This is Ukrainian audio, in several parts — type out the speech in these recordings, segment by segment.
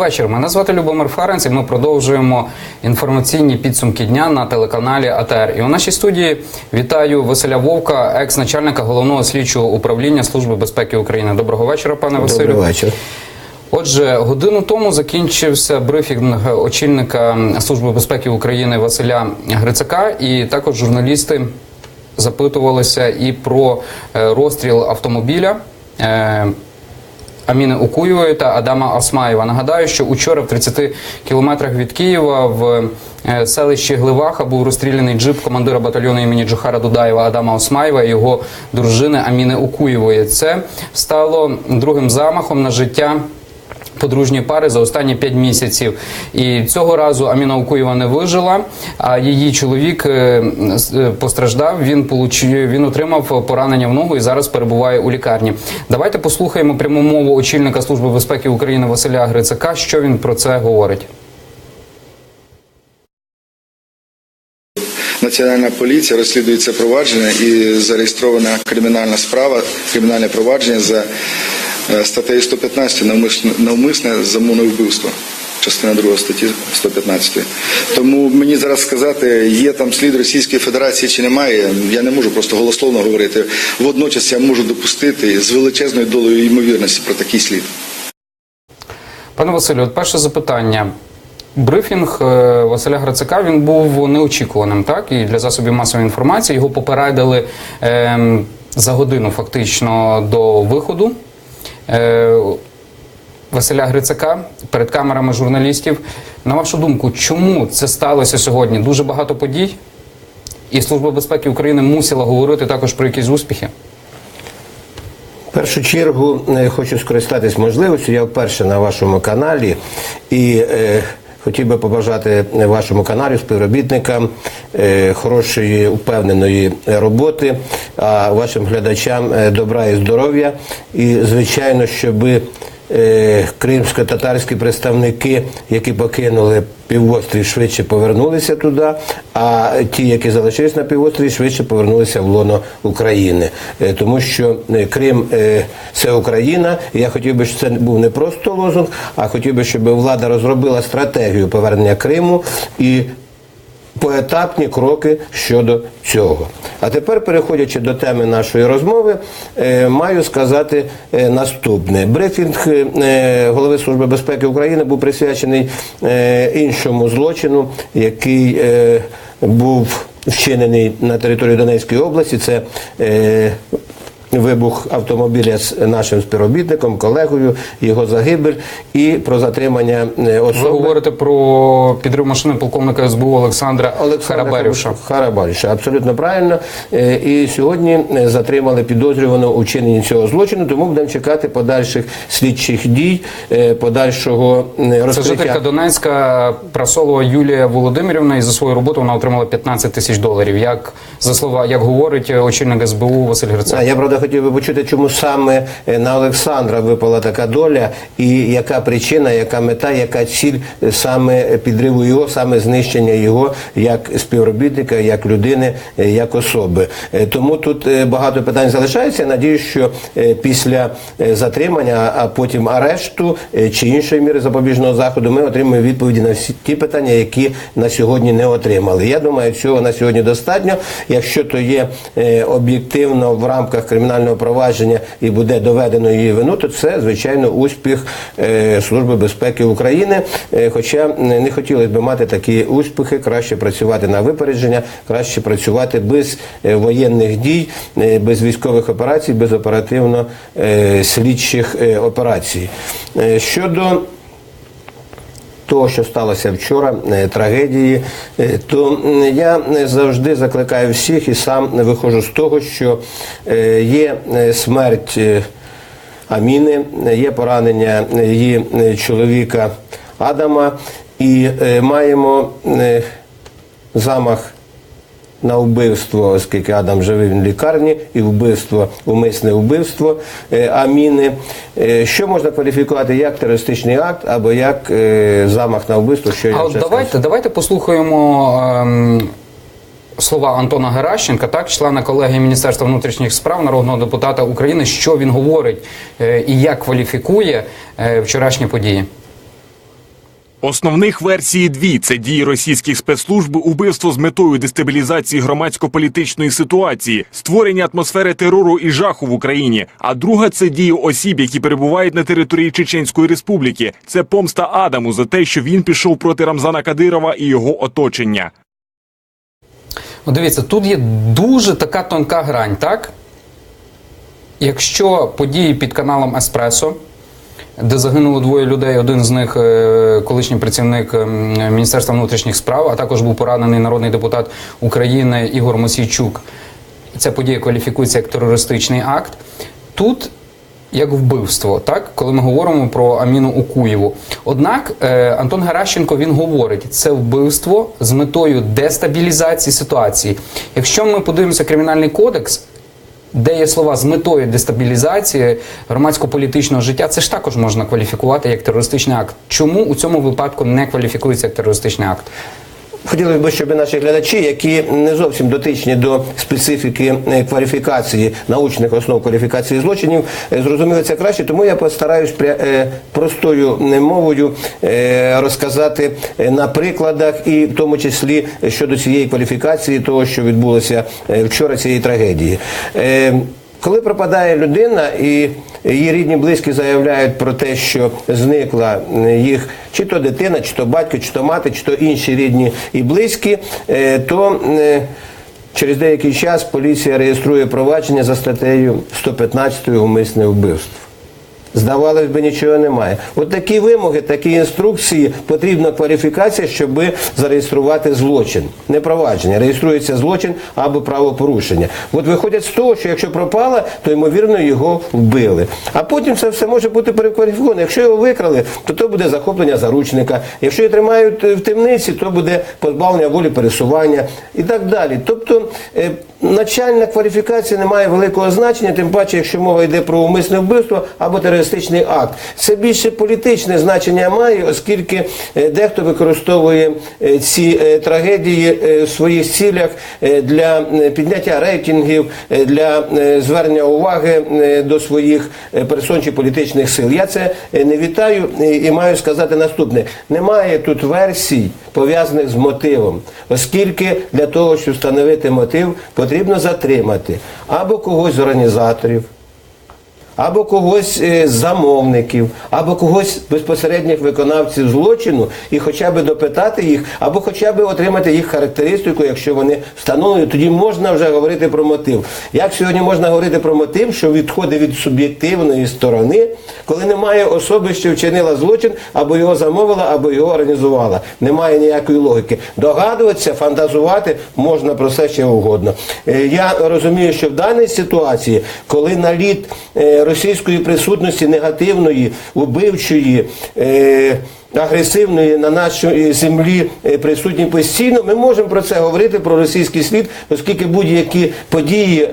вечір. Мене звати Любомир Ференц і ми продовжуємо інформаційні підсумки дня на телеканалі АТR. І у нашій студії вітаю Василя Вовка, екс-начальника Головного слідчого управління Служби безпеки України. Доброго вечора, пане Василю. Добрий вечір. Отже, годину тому закінчився брифінг очільника Служби безпеки України Василя Грицака, і також журналісти запитувалися і про розстріл автомобіля Аміни Укуєвої та Адама Осмаєва. Нагадаю, що учора в 30 кілометрах від Києва в селищі Гливаха був розстріляний джип командира батальйону імені Джохара Дудаєва Адама Осмаєва і його дружини Аміни Укуєвої. Це стало другим замахом на життя подружньої пари за останні 5 місяців. І цього разу Аміна Укуєва не вижила, а її чоловік постраждав, він отримав поранення в ногу і зараз перебуває у лікарні. Давайте послухаємо пряму мову очільника Служби безпеки України Василя Грицака, що він про це говорить. Національна поліція розслідує це провадження і зареєстрована кримінальна справа, кримінальне провадження за статтею 115 «Навмисне замовне вбивство», частина 2 статті 115. Тому мені зараз сказати, є там слід Російської Федерації чи немає, я не можу просто голословно говорити. Водночас я можу допустити з величезною долею ймовірності про такий слід. Пане Василю, от перше запитання. Брифінг Василя Грицака, він був неочікуваним, так? І для засобів масової інформації його попередили за годину фактично до виходу Василя Грицака перед камерами журналістів. На вашу думку, чому це сталося сьогодні? Дуже багато подій, і Служба безпеки України мусила говорити також про якісь успіхи? В першу чергу хочу скористатись можливістю, я вперше на вашому каналі, і хотів би побажати вашому каналі, співробітникам хорошої, впевненої роботи, а вашим глядачам добра і здоров'я. І, звичайно, щоб кримсько-татарські представники, які покинули півострів, швидше повернулися туди, а ті, які залишились на півострові, швидше повернулися в лоно України. Тому що Крим – це Україна, і я хотів би, щоб це був не просто лозунг, а хотів би, щоб влада розробила стратегію повернення Криму і поетапні кроки щодо цього. А тепер, переходячи до теми нашої розмови, маю сказати наступне. Брифінг Голови Служби безпеки України був присвячений іншому злочину, який був вчинений на території Донецької області. Це вибух автомобіля з нашим співробітником, колегою, його загибель і про затримання особи. Ви говорите про підрив машини полковника СБУ Олександра Харабарюша. Харабарюша, абсолютно правильно. І сьогодні затримали підозрюваного у вчиненні цього злочину, тому будемо чекати подальших слідчих дій, подальшого розкриття. Це жителька Донецька Прасолова Юлія Володимирівна, і за свою роботу вона отримала $15 000. Як говорить очільник СБУ Василь Грицак. Я, правда, хотів би почути, чому саме на Олександра випала така доля, і яка причина, яка мета, яка ціль саме підриву його, саме знищення його як співробітника, як людини, як особи. Тому тут багато питань залишається. Я надіюсь, що після затримання, а потім арешту чи іншої міри запобіжного заходу ми отримаємо відповіді на всі ті питання, які на сьогодні не отримали. Я думаю, цього на сьогодні достатньо. Якщо то є об'єктивно в рамках кримінального провадження і буде доведено її вину, то це, звичайно, успіх Служби безпеки України. Хоча не хотілося б мати такі успіхи, краще працювати на випередження, краще працювати без воєнних дій, без військових операцій, без оперативно-слідчих операцій. Щодо того, що сталося вчора, трагедії, то я завжди закликаю всіх і сам виходжу з того, що є смерть Аміни, є поранення її чоловіка Адама, і маємо замах на вбивство, оскільки Адам живий в лікарні, і вбивство, умисне вбивство Аміни. Що можна кваліфікувати як терористичний акт або як замах на вбивство? Що я давайте послухаємо слова Антона Геращенка, так, члена колегії Міністерства внутрішніх справ, народного депутата України, що він говорить і як кваліфікує вчорашні події. Основних версій дві – це дії російських спецслужб, убивство з метою дестабілізації громадсько-політичної ситуації, створення атмосфери терору і жаху в Україні. А друга – це дії осіб, які перебувають на території Чеченської Республіки. Це помста Адаму за те, що він пішов проти Рамзана Кадирова і його оточення. Дивіться, тут є дуже така тонка грань, так? Якщо події під каналом Еспресо, де загинуло двоє людей, один з них колишній працівник Міністерства внутрішніх справ, а також був поранений народний депутат України Ігор Мосійчук, ця подія кваліфікується як терористичний акт. Тут як вбивство, так, коли ми говоримо про Аміну Окуєву. Однак Антон Геращенко, він говорить, це вбивство з метою дестабілізації ситуації. Якщо ми подивимося Кримінальний кодекс, де є слова з метою дестабілізації громадсько-політичного життя, це ж також можна кваліфікувати як терористичний акт. Чому у цьому випадку не кваліфікується як терористичний акт? Хотілося б, щоб наші глядачі, які не зовсім дотичні до специфіки кваліфікації, научних основ кваліфікації злочинів, зрозуміли це краще, тому я постараюсь простою мовою розказати на прикладах і в тому числі щодо цієї кваліфікації, того, що відбулося вчора, цієї трагедії. Коли пропадає людина і її рідні близькі заявляють про те, що зникла їх чи то дитина, чи то батько, чи то мати, чи то інші рідні і близькі, то через деякий час поліція реєструє провадження за статтею 115 «Умисне вбивство». Здавалось би, нічого немає. От такі вимоги, такі інструкції, потрібна кваліфікація, щоб зареєструвати злочин. Не провадження, реєструється злочин або правопорушення. От виходять з того, що якщо пропала, то, ймовірно, його вбили. А потім це все може бути перекваліфіковано. Якщо його викрали, то буде захоплення заручника. Якщо його тримають в темниці, то буде позбавлення волі пересування і так далі. Тобто, начальна кваліфікація не має великого значення, тим паче, якщо мова йде про умисне вбивство або терористичний акт. Це більше політичне значення має, оскільки дехто використовує ці трагедії в своїх цілях для підняття рейтингів, для звернення уваги до своїх персон чи політичних сил. Я це не вітаю і маю сказати наступне. Немає тут версій, пов'язаних з мотивом, оскільки для того, щоб встановити мотив, потрібно затримати або когось з організаторів, або когось з замовників, або когось з безпосередніх виконавців злочину і хоча б допитати їх, або хоча б отримати їх характеристику, якщо вони встановлені, тоді можна вже говорити про мотив. Як сьогодні можна говорити про мотив, що відходить від суб'єктивної сторони, коли немає особи, що вчинила злочин, або його замовила, або його організувала. Немає ніякої логіки. Догадуватися, фантазувати можна про все ще угодно. Я розумію, що в даній ситуації, коли наліт російської присутності негативної, убивчої, агресивної на нашій землі присутні постійно, ми можемо про це говорити, про російський слід, оскільки будь-які події,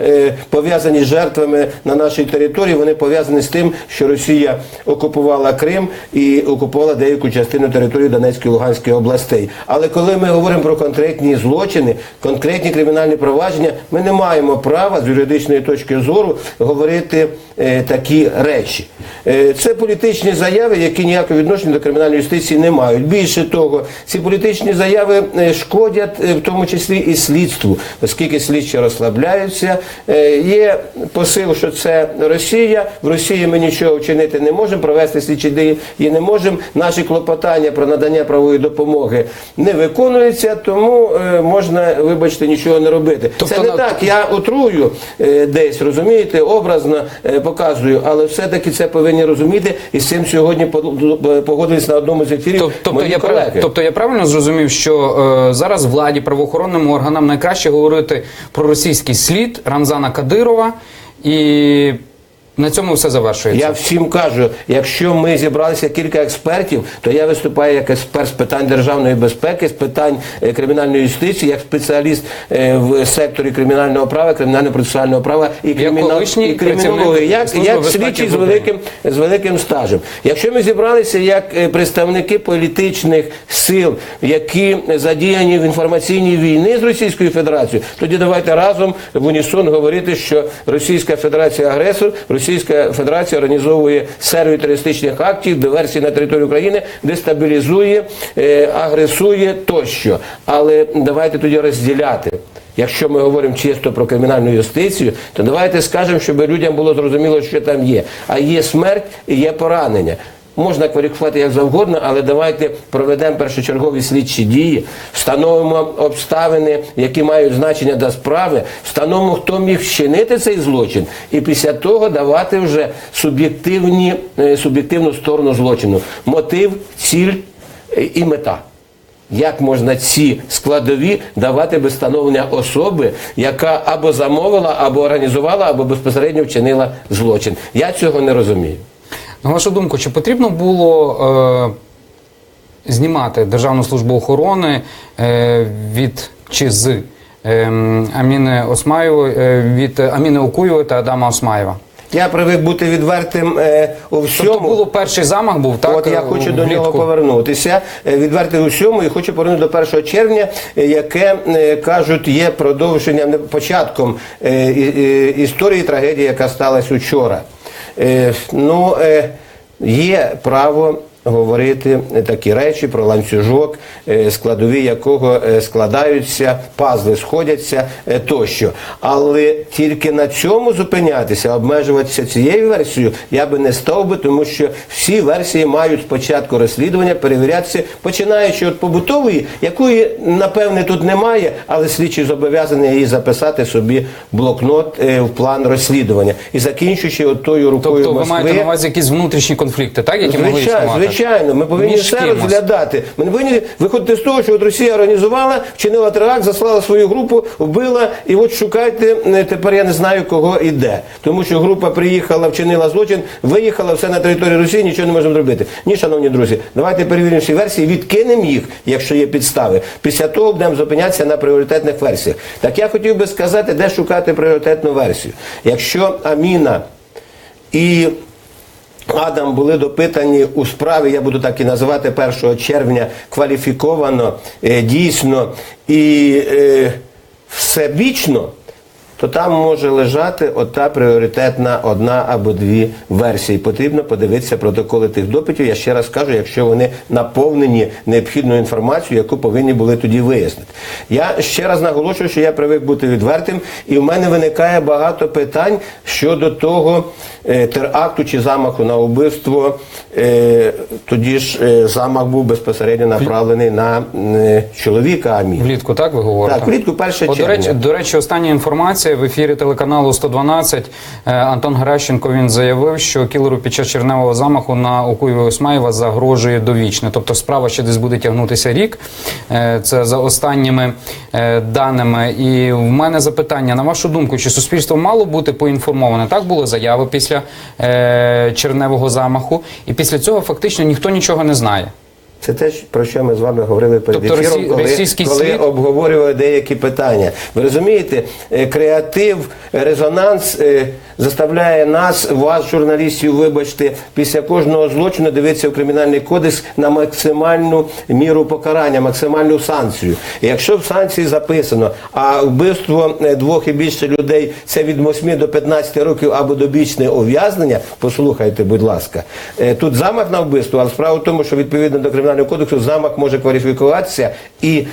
пов'язані з жертвами на нашій території, вони пов'язані з тим, що Росія окупувала Крим і окупувала деяку частину території Донецької і Луганської областей. Але коли ми говоримо про конкретні злочини, конкретні кримінальні провадження, ми не маємо права з юридичної точки зору говорити такі речі. Це політичні заяви, які ніякого відношення до кримінальної юстиції не мають. Більше того, ці політичні заяви шкодять в тому числі і слідству, оскільки слідчі розслабляються. Є посил, що це Росія, в Росії ми нічого вчинити не можемо, провести слідчі дії і не можемо, наші клопотання про надання правової допомоги не виконуються, тому можна, вибачте, нічого не робити. Тобто, це не так, я утрую десь, розумієте, образно показую, але все-таки це повинні розуміти, і з цим сьогодні погодились на одному з ефірів мої колеги. Тобто я правильно зрозумів, що зараз владі, правоохоронним органам найкраще говорити про російський слід Рамзана Кадирова, і на цьому все завершується. Я всім кажу, якщо ми зібралися кілька експертів, то я виступаю як експерт з питань державної безпеки, з питань кримінальної юстиції, як спеціаліст в секторі кримінального права, кримінально-процесуального права і кримінології, як слідчий з великим стажем. Якщо ми зібралися як представники політичних сил, які задіяні в інформаційній війні з Російською Федерацією, тоді давайте разом в унісон говорити, що Російська Федерація агресор, Російська Федерація організовує серію терористичних актів, диверсії на території України, дестабілізує, агресує тощо. Але давайте тоді розділяти. Якщо ми говоримо чисто про кримінальну юстицію, то давайте скажемо, щоб людям було зрозуміло, що там є. А є смерть і є поранення. Можна кваліфікувати як завгодно, але давайте проведемо першочергові слідчі дії, встановимо обставини, які мають значення до справи, встановимо, хто міг вчинити цей злочин, і після того давати вже суб'єктивну сторону злочину. Мотив, ціль і мета. Як можна ці складові давати без встановлення особи, яка або замовила, або організувала, або безпосередньо вчинила злочин? Я цього не розумію. На вашу думку, чи потрібно було знімати Державну службу охорони від чи з Аміни Осмаєвої, від Аміни Окуєвої та Адама Осмаєва? Я привик бути відвертим у всьому. Тобто було перший замах був, так? От я хочу до влітку? нього повернутися, відвертий у всьому, і хочу повернутися до 1 червня, яке, кажуть, є продовженням, початком історії трагедії, яка сталася учора. Є право говорити такі речі про ланцюжок, складові якого складаються, пазли сходяться тощо. Але тільки на цьому зупинятися, обмежуватися цією версією я би не став би, тому що всі версії мають спочатку розслідування перевірятися, починаючи від побутової, якої, напевне, тут немає, але слідчий зобов'язаний її записати собі блокнот в план розслідування. І закінчуючи от тою рукою Тобто Москви. ви маєте на увазі якісь внутрішні конфлікти, так? Які могли існувати? Звичайно, ми повинні Між все кимось. розглядати. Ми не повинні виходити з того, що от Росія організувала, вчинила теракт, заслала свою групу, вбила, і от шукайте, тепер я не знаю, кого і де. Тому що група приїхала, вчинила злочин, виїхала, все на території Росії, нічого не можемо зробити. Ні, шановні друзі, давайте перевіримо всі версії, відкинемо їх, якщо є підстави. Після того будемо зупинятися на пріоритетних версіях. Так я хотів би сказати, де шукати пріоритетну версію. Якщо Аміна і Адам були допитані у справі, я буду так і називати, 1 червня, кваліфіковано, дійсно і всебічно, то там може лежати ота пріоритетна одна або дві версії. Потрібно подивитися протоколи тих допитів, я ще раз кажу, якщо вони наповнені необхідною інформацією, яку повинні були тоді вияснити. Я ще раз наголошую, що я привик бути відвертим, і в мене виникає багато питань щодо того теракту чи замаху на вбивство. Тоді ж замах був безпосередньо направлений на чоловіка Аміни. Влітку, так ви говорите? Так, влітку 1 червня. До речі, остання інформація в ефірі телеканалу 112. Антон Геращенко, він заявив, що кілеру під час червневого замаху на Окуєва Осмаєва загрожує довічне. Тобто справа ще десь буде тягнутися рік. Це за останніми даними. І в мене запитання, на вашу думку, чи суспільство мало бути поінформоване? Так, були заяви після червневого замаху. І після цього фактично ніхто нічого не знає. Це те, про що ми з вами говорили перед Тобто ефіром, коли обговорювали деякі питання. Ви розумієте, креатив, резонанс заставляє нас, вас, журналістів, вибачте, після кожного злочину дивитися в Кримінальний кодекс на максимальну міру покарання, максимальну санкцію. І якщо в санкції записано, а вбивство 2 і більше людей – це від 8 до 15 років або довічне ув'язнення, послухайте, будь ласка, тут замах на вбивство, але справа в тому, що відповідно до Кримінального кодексу замах може кваліфікуватися і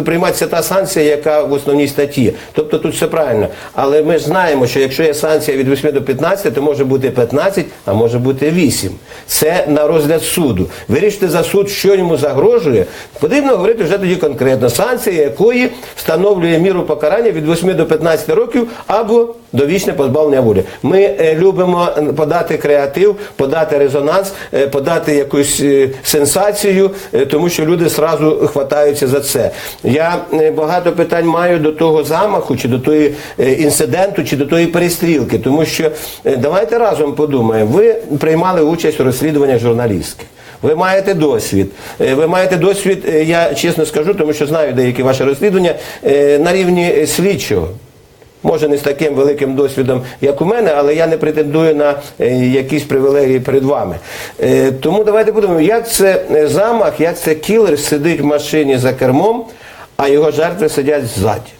прийматися та санкція, яка в основній статті. Тобто тут все правильно. Але ми ж знаємо, що якщо є санкція від 8 до 15, то може бути 15, а може бути 8. Це на розгляд суду. Вирішити за суд, що йому загрожує, потрібно говорити вже тоді конкретно. Санкція якої встановлює міру покарання від 8 до 15 років або довічне позбавлення волі. Ми любимо подати креатив, подати резонанс, подати якусь сенсацію, тому що люди зразу хватаються за це. Я багато питань маю до того замаху, чи до тої інциденту, чи до тої перестрілки, тому що давайте разом подумаємо. Ви приймали участь у розслідуваннях журналістських. Ви маєте досвід. Я чесно скажу, тому що знаю деякі ваші розслідування, на рівні слідчого. Може, не з таким великим досвідом, як у мене, але я не претендую на якісь привілегії перед вами. Тому давайте подумаємо, як це замах, як це кілер сидить в машині за кермом, а його жертви сидять ззаді.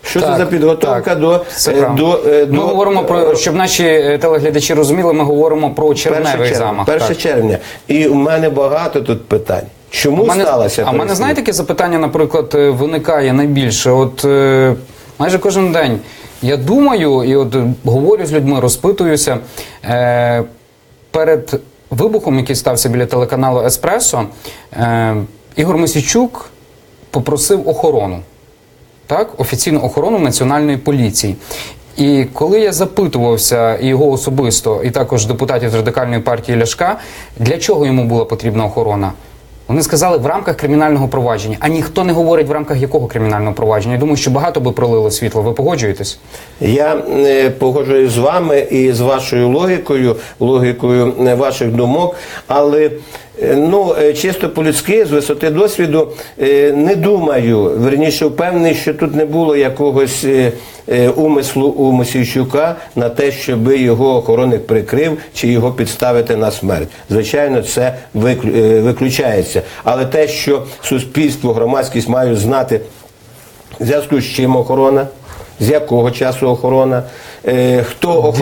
Що це Так, за підготовка так, до, це правда. Ми говоримо про, щоб наші телеглядачі розуміли, ми говоримо про червневий замах. 1 так. червня. І у мене багато тут питань. Чому сталося? А в мене, знаєте, таке запитання, наприклад, виникає найбільше. От майже кожен день я думаю, і от говорю з людьми, розпитуюся, перед вибухом, який стався біля телеканалу «Еспресо», Ігор Мосійчук попросив охорону. Так, офіційну охорону Національної поліції. І коли я запитувався і його особисто, і також депутатів з Радикальної партії Ляшка, для чого йому була потрібна охорона, вони сказали, в рамках кримінального провадження. А ніхто не говорить, в рамках якого кримінального провадження. Я думаю, що багато би пролило світло. Ви погоджуєтесь? Я погоджуюсь з вами і з вашою логікою ваших думок, але чисто по-людськи, з висоти досвіду, не думаю, верніше впевнений, що тут не було якогось умислу у Мосійчука на те, щоб його охоронник прикрив чи його підставити на смерть. Звичайно, це виключається. Але те, що суспільство, громадськість мають знати, в зв'язку з чим охорона, з якого часу охорона, хто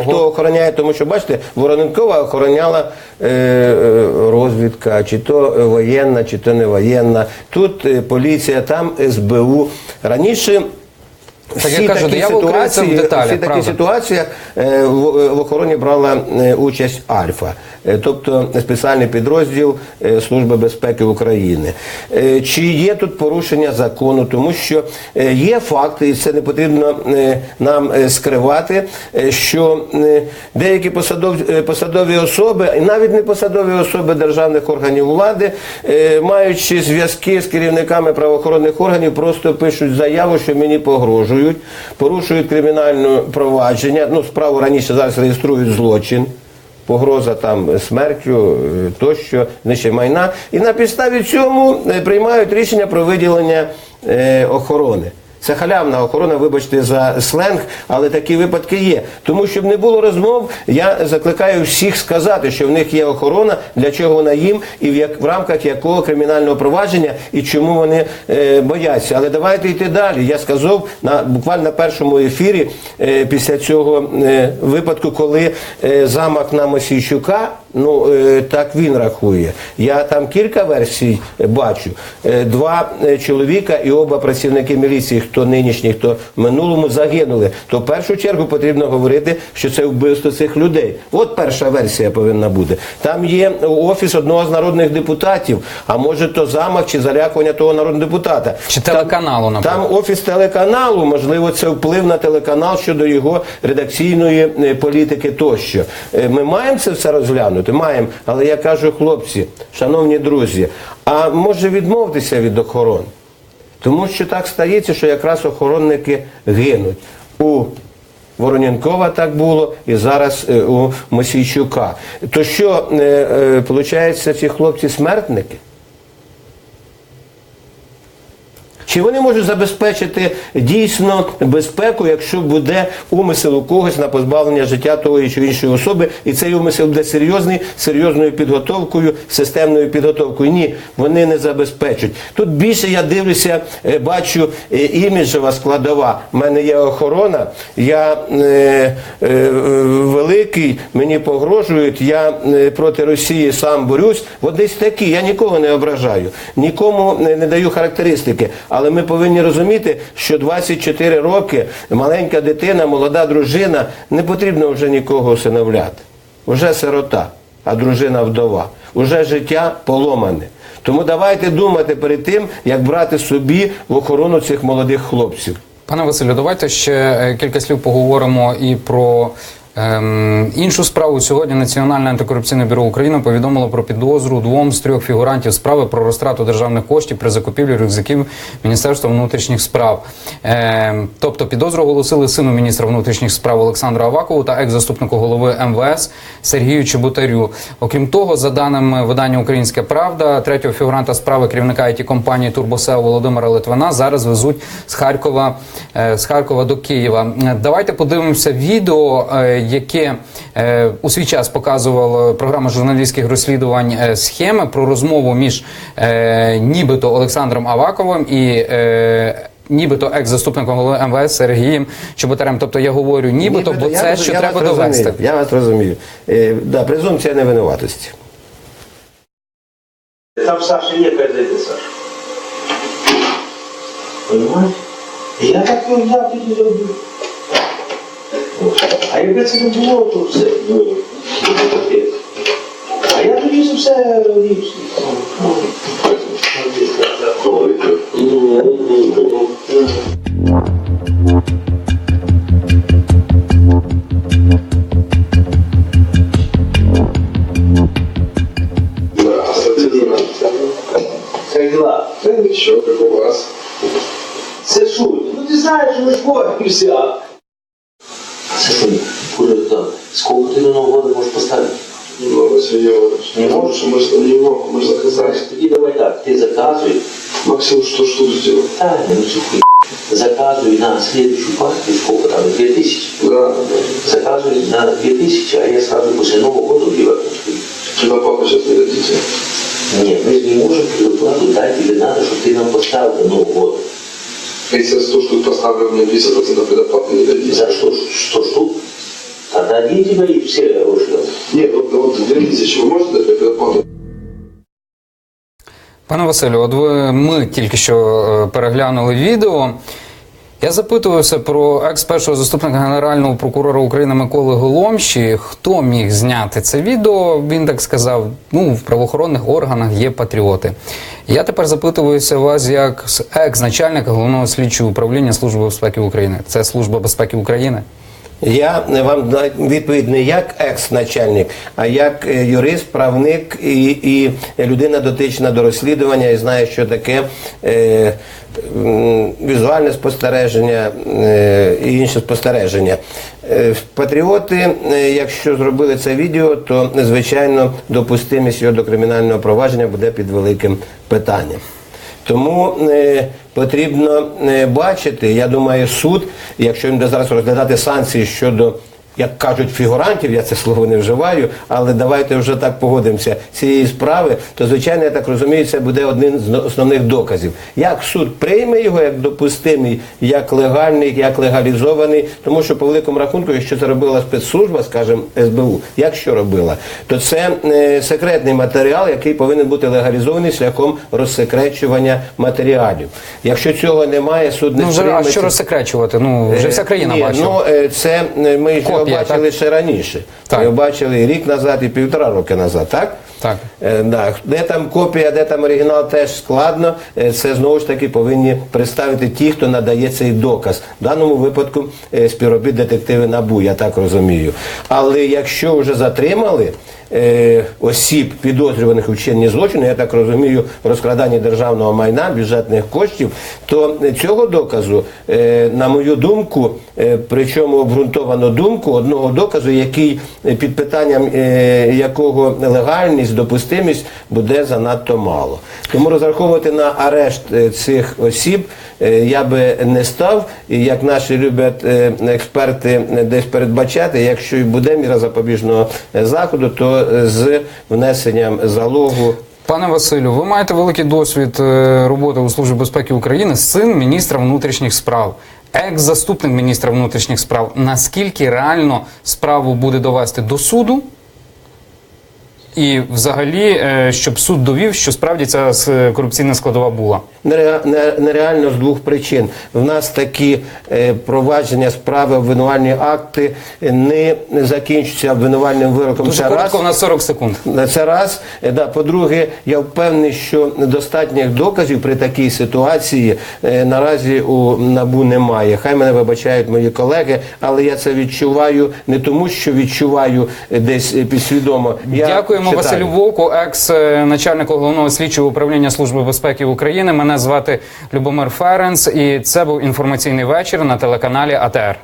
охороняє, тому що, бачите, Вороненкова охороняла розвідка, чи то воєнна, чи то не воєнна. Тут поліція, там СБУ. Раніше всі такі ситуації в охороні брала участь Альфа, тобто спеціальний підрозділ Служби безпеки України. Чи є тут порушення закону? Тому що є факти, і це не потрібно нам скривати, що деякі посадові особи, і навіть не посадові особи державних органів влади, маючи зв'язки з керівниками правоохоронних органів, просто пишуть заяву, що мені погрожують, порушують кримінальне провадження, справу раніше, зараз реєструють злочин, погроза там смертю, тощо, знищення майна, і на підставі цьому приймають рішення про виділення охорони. Це халявна охорона, вибачте за сленг, але такі випадки є. Тому, щоб не було розмов, я закликаю всіх сказати, що в них є охорона, для чого вона їм, і в рамках якого кримінального провадження, і чому вони бояться. Але давайте йти далі. Я сказав буквально на першому ефірі, після цього випадку, коли замах на Мосійчука, так він рахує. Я там кілька версій бачу. 2 чоловіка і оба працівники міліції, хто нинішній, хто в минулому, загинули. То в першу чергу потрібно говорити, що це вбивство цих людей. От перша версія повинна бути. Там є офіс одного з народних депутатів, а може то замах чи залякування того народного депутата. Чи телеканалу, наприклад. Там офіс телеканалу, можливо, це вплив на телеканал щодо його редакційної політики тощо. Ми маємо це все розглянути? Маємо. Але я кажу, хлопці, шановні друзі, а може відмовитися від охорон? Тому що так стається, що якраз охоронники гинуть. У Вороненкова так було, і зараз у Мосійчука. То що, виходить, ці хлопці смертники? Чи вони можуть забезпечити дійсно безпеку, якщо буде умисел у когось на позбавлення життя того чи іншої особи, і цей умисел буде серйозною підготовкою, системною підготовкою? Ні, вони не забезпечують. Тут більше я дивлюся, бачу іміджева складова. У мене є охорона, я великий, мені погрожують, я проти Росії сам борюсь. От десь такі, я нікого не ображаю, нікому не даю характеристики. Але ми повинні розуміти, що 24 роки маленька дитина, молода дружина, не потрібно вже нікого усиновляти. Вже сирота, а дружина вдова. Уже життя поломане. Тому давайте думати перед тим, як брати собі в охорону цих молодих хлопців. Пане Василю, давайте ще кілька слів поговоримо і про іншу справу. Сьогодні Національне антикорупційне бюро України повідомило про підозру 2 з 3 фігурантів справи про розтрату державних коштів при закупівлі рюкзаків Міністерства внутрішніх справ. Тобто підозру оголосили сину міністра внутрішніх справ Олександру Авакову та екс-заступнику голови МВС Сергію Чеботарю. Окрім того, за даними видання «Українська правда», 3-го фігуранта справи, керівника IT-компанії «Турбосео» Володимира Литвина, зараз везуть з Харкова до Києва. Давайте подивимося відео, яке у свій час показувала програма журналістських розслідувань «Схеми» про розмову між нібито Олександром Аваковим і нібито екс-заступником голови МВС Сергієм Чеботарем. Тобто я говорю нібито, бо це що треба довести. Я вас розумію. Да, презумпція невинуватості. Там Саша є кредити, Саша. Понимаєш? Я так я тоді роблю. А якби це не було, то все. Ну, капець. А я тоді за все робив. Как дела? Да ничего, как у вас. Сашуль, ну ты знаешь, мы боремся. Сашуль, куда там? Сколько ты на Новый год можешь поставить? Ну, Василий Иванович, Не можешь? Мы же не можем, мы же заказали. Тоді давай так, ты заказывай. Максим, что сделал? Да, ну сухой. Заказывай на следующую партию, сколько там, 2000? Да. Заказывай на 2000, а я сразу после Нового года убиваю. Предоплату сейчас не дадите. Нет, мы же не можем предоплату дать, или надо, чтобы ты нам поставил до Нового года. Если 100 штук поставлю, мне 50% предоплаты не дадите. За что? 100 штук? Тогда один тебе и все рушили. Нет, вот 2000 вы можете дать мне предоплату? Пане Василю, от ми тільки що переглянули відео. Я запитувався про екс-першого заступника Генерального прокурора України Миколи Голомші, хто міг зняти це відео. Він так сказав, в правоохоронних органах є патріоти. Я тепер запитуваюся вас як екс-начальника Головного слідчого управління Служби безпеки України. Це Служба безпеки України? Я вам дам відповідь не як екс-начальник, а як юрист, правник і людина дотична до розслідування і знає, що таке візуальне спостереження і інші спостереження. Патріоти, якщо зробили це відео, то, звичайно, допустимість його до кримінального провадження буде під великим питанням. Тому потрібно бачити, я думаю, суд, якщо він буде зараз розглядати санкції щодо, як кажуть, фігурантів, я це слово не вживаю, але давайте вже так погодимося, цієї справи, то, звичайно, я так розумію, це буде один з основних доказів. Як суд прийме його як допустимий, як легальний, як легалізований, тому що по великому рахунку, якщо це робила спецслужба, скажімо, СБУ, якщо робила, то це секретний матеріал, який повинен бути легалізований шляхом розсекречування матеріалів. Якщо цього немає, суд не прийме. А що розсекречувати? Вже вся країна бачила. Це ми ж його бачили ще раніше. Так. Ми його бачили і рік назад, і 1,5 роки назад, так? Так. Да. Де там копія, де там оригінал, теж складно. Це знову ж таки повинні представити ті, хто надає цей доказ. В даному випадку співробіт детективи НАБУ, я так розумію. Але якщо вже затримали осіб, підозрюваних у вчиненні злочину, я так розумію, розкраданні державного майна, бюджетних коштів, то цього доказу, на мою думку, причому обґрунтовану думку, одного доказу, який під питанням якого легальність, допустимість буде занадто мало. Тому розраховувати на арешт цих осіб я би не став, і як наші люблять експерти десь передбачати, якщо і буде міра запобіжного заходу, то з внесенням залогу. Пане Василю, ви маєте великий досвід роботи у Службі безпеки України, син міністра внутрішніх справ, екс-заступник міністра внутрішніх справ. Наскільки реально справу буде довести до суду? І взагалі, щоб суд довів, що справді ця корупційна складова була? Нереально з двох причин. В нас такі провадження справи, обвинувальні акти не закінчуються обвинувальним вироком. Дуже коротко, у нас 40 секунд. Це раз. Да. По-друге, я впевнений, що достатніх доказів при такій ситуації наразі у НАБУ немає. Хай мене вибачають мої колеги, але я це відчуваю не тому, що відчуваю десь підсвідомо. Дякуємо Василю Вовку, екс-начальнику Головного слідчого управління Служби безпеки України. Мене звати Любомир Ференц, і це був інформаційний вечір на телеканалі АТР.